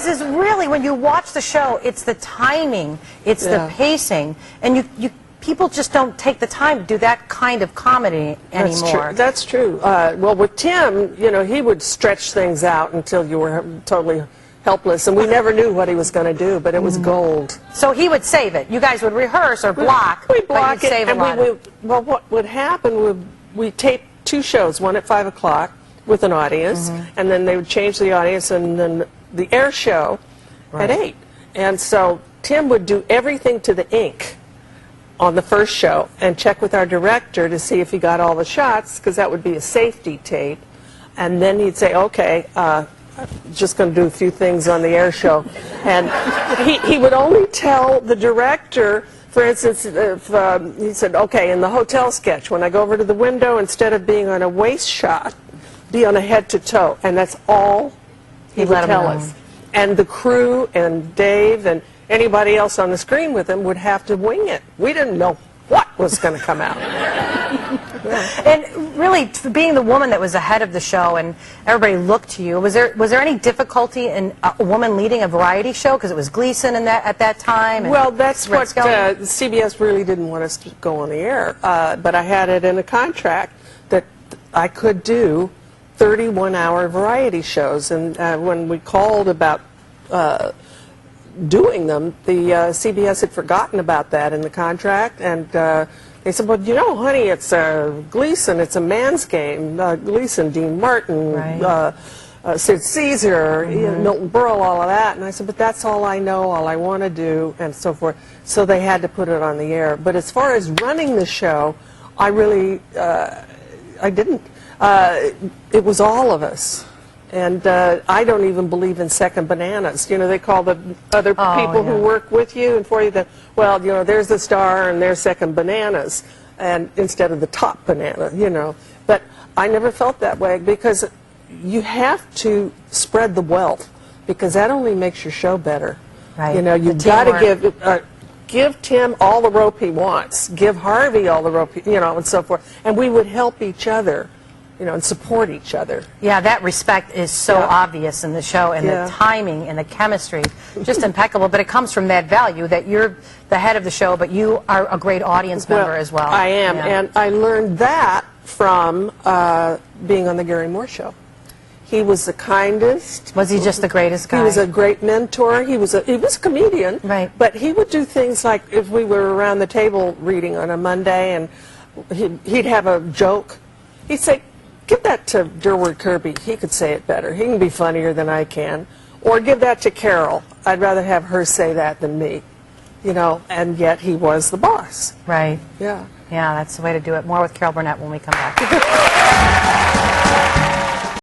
is really, when you watch the show, it's the timing, it's the pacing, and people just don't take the time to do that kind of comedy anymore. That's true. Well, with Tim, you know, he would stretch things out until you were totally helpless, and we never knew what he was going to do, but it was gold. So he would save it. You guys would rehearse or block, we'd block but you'd save a lot. Well, what would happen would we tape 2 shows, one at 5 o'clock with an audience, and then they would change the audience, and then the air show at 8. And so Tim would do everything to the ink on the first show and check with our director to see if he got all the shots, because that would be a safety tape. And then he'd say, okay, just going to do a few things on the air show. And he would only tell the director, for instance, if he said, okay, in the hotel sketch, when I go over to the window, instead of being on a waist shot, be on a head to toe. And that's all he would tell us. And the crew and Dave and anybody else on the screen with him would have to wing it. We didn't know what was going to come out. And really, being the woman that was ahead of the show and everybody looked to you, was there any difficulty in a woman leading a variety show, because it was Gleason at that time? Well, that's what CBS really didn't want us to go on the air, but I had it in a contract that I could do 31-hour variety shows, and when we called about doing them, the CBS had forgotten about that in the contract, and they said, well, you know, honey, it's Gleason, it's a man's game. Gleason, Dean Martin, Sid Caesar, Milton Berle, all of that. And I said, but that's all I know, all I want to do, and so forth. So they had to put it on the air. But as far as running the show, I really, I didn't. It was all of us. And I don't even believe in second bananas. You know, they call the other people who work with you and for you that, well, you know, there's the star and there's second bananas, and instead of the top banana, you know. But I never felt that way, because you have to spread the wealth, because that only makes your show better. Right. You know, you've got to give Tim all the rope he wants, give Harvey all the rope, you know, and so forth. And we would help each other, you know, and support each other. Yeah, that respect is so obvious in the show, and the timing and the chemistry, just impeccable. But it comes from that value that you're the head of the show, but you are a great audience member as well. I am, and I learned that from being on the Gary Moore Show. He was the kindest. Was he just the greatest guy? He was a great mentor. He was a comedian, right? But he would do things like, if we were around the table reading on a Monday, and he'd have a joke, he'd say, give that to Durward Kirby. He could say it better. He can be funnier than I can. Or give that to Carol. I'd rather have her say that than me. You know, and yet he was the boss. Right. Yeah. Yeah, that's the way to do it. More with Carol Burnett when we come back.